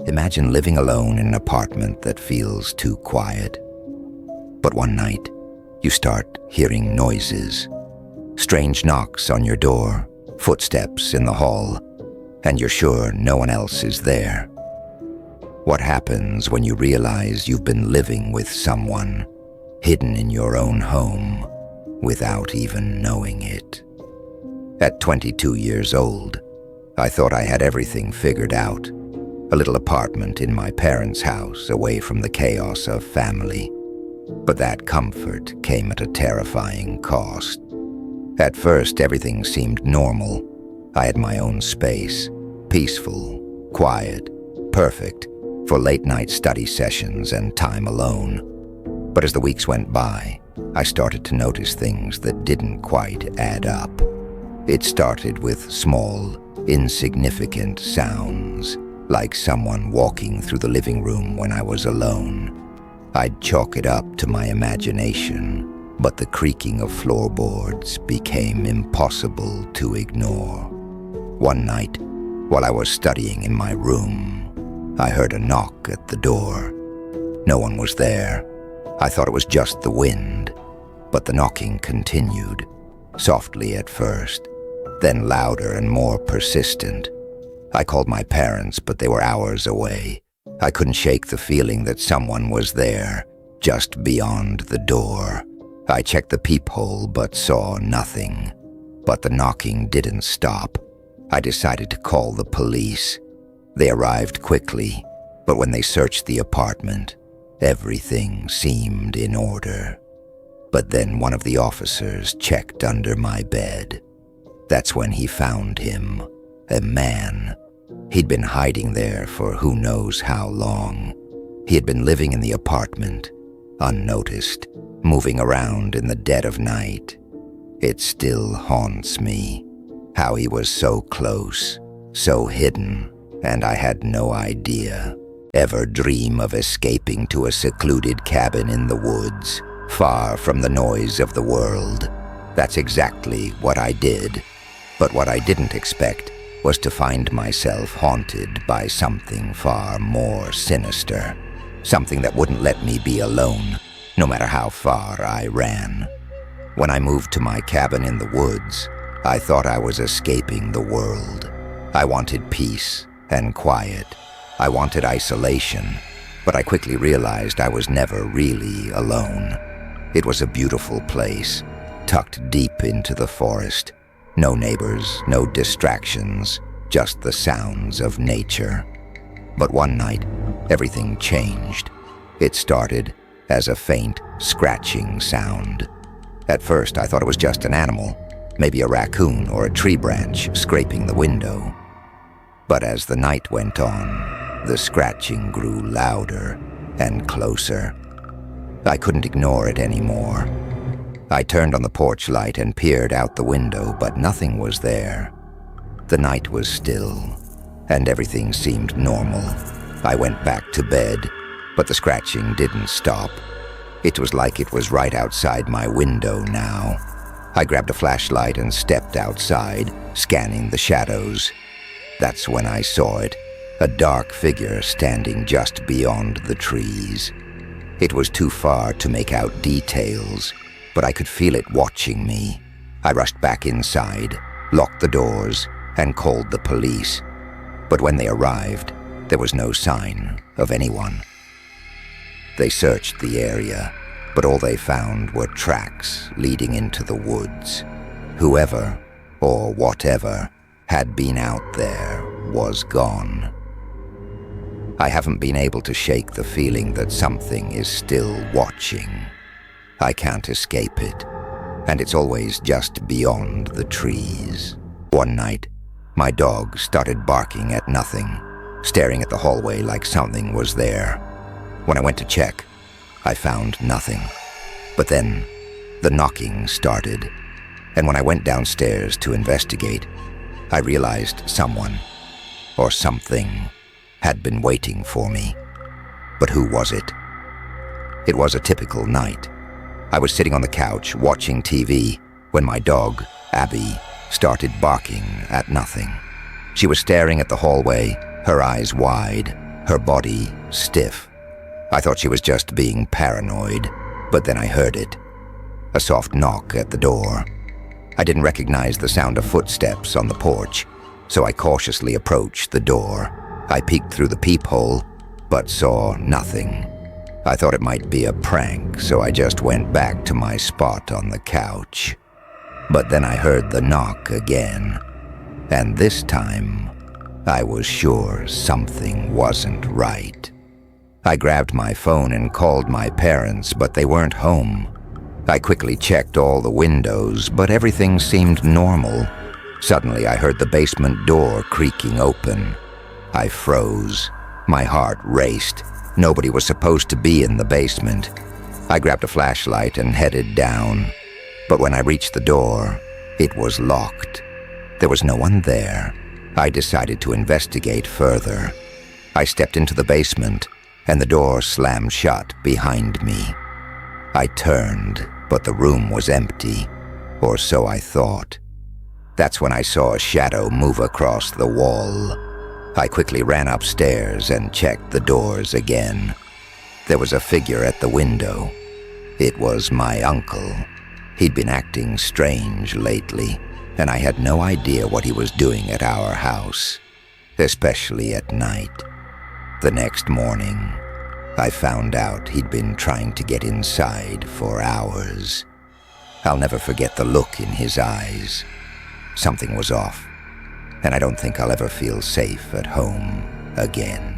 Imagine living alone in an apartment that feels too quiet. But one night, you start hearing noises. Strange knocks on your door, footsteps in the hall, and you're sure no one else is there. What happens when you realize you've been living with someone, hidden in your own home, without even knowing it? At 22 years old, I thought I had everything figured out. A little apartment in my parents' house, away from the chaos of family. But that comfort came at a terrifying cost. At first, everything seemed normal. I had my own space, peaceful, quiet, perfect for late-night study sessions and time alone. But as the weeks went by, I started to notice things that didn't quite add up. It started with small, insignificant sounds, like someone walking through the living room when I was alone. I'd chalk it up to my imagination, but the creaking of floorboards became impossible to ignore. One night, while I was studying in my room, I heard a knock at the door. No one was there. I thought it was just the wind, but the knocking continued, softly at first, then louder and more persistent. I called my parents, but they were hours away. I couldn't shake the feeling that someone was there, just beyond the door. I checked the peephole, but saw nothing. But the knocking didn't stop. I decided to call the police. They arrived quickly, but when they searched the apartment, everything seemed in order. But then one of the officers checked under my bed. That's when he found him. A man. He'd been hiding there for who knows how long. He had been living in the apartment, unnoticed, moving around in the dead of night. It still haunts me, how he was so close, so hidden, and I had no idea. Ever dream of escaping to a secluded cabin in the woods, far from the noise of the world? That's exactly what I did. But what I didn't expect was to find myself haunted by something far more sinister. Something that wouldn't let me be alone, no matter how far I ran. When I moved to my cabin in the woods, I thought I was escaping the world. I wanted peace and quiet. I wanted isolation, but I quickly realized I was never really alone. It was a beautiful place, tucked deep into the forest. No neighbors, no distractions, just the sounds of nature. But one night, everything changed. It started as a faint, scratching sound. At first, I thought it was just an animal, maybe a raccoon or a tree branch scraping the window. But as the night went on, the scratching grew louder and closer. I couldn't ignore it anymore. I turned on the porch light and peered out the window, but nothing was there. The night was still, and everything seemed normal. I went back to bed, but the scratching didn't stop. It was like it was right outside my window now. I grabbed a flashlight and stepped outside, scanning the shadows. That's when I saw it, a dark figure standing just beyond the trees. It was too far to make out details, but I could feel it watching me. I rushed back inside, locked the doors, and called the police. But when they arrived, there was no sign of anyone. They searched the area, but all they found were tracks leading into the woods. Whoever, or whatever, had been out there was gone. I haven't been able to shake the feeling that something is still watching. I can't escape it, and it's always just beyond the trees. One night, my dog started barking at nothing, staring at the hallway like something was there. When I went to check, I found nothing. But then, the knocking started, and when I went downstairs to investigate, I realized someone, or something, had been waiting for me. But who was it? It was a typical night. I was sitting on the couch watching TV when my dog, Abby, started barking at nothing. She was staring at the hallway, her eyes wide, her body stiff. I thought she was just being paranoid, but then I heard it. A soft knock at the door. I didn't recognize the sound of footsteps on the porch, so I cautiously approached the door. I peeked through the peephole, but saw nothing. I thought it might be a prank, so I just went back to my spot on the couch. But then I heard the knock again, and this time, I was sure something wasn't right. I grabbed my phone and called my parents, but they weren't home. I quickly checked all the windows, but everything seemed normal. Suddenly, I heard the basement door creaking open. I froze. My heart raced. Nobody was supposed to be in the basement. I grabbed a flashlight and headed down. But when I reached the door, it was locked. There was no one there. I decided to investigate further. I stepped into the basement, and the door slammed shut behind me. I turned, but the room was empty, or so I thought. That's when I saw a shadow move across the wall. I quickly ran upstairs and checked the doors again. There was a figure at the window. It was my uncle. He'd been acting strange lately, and I had no idea what he was doing at our house, especially at night. The next morning, I found out he'd been trying to get inside for hours. I'll never forget the look in his eyes. Something was off, and I don't think I'll ever feel safe at home again.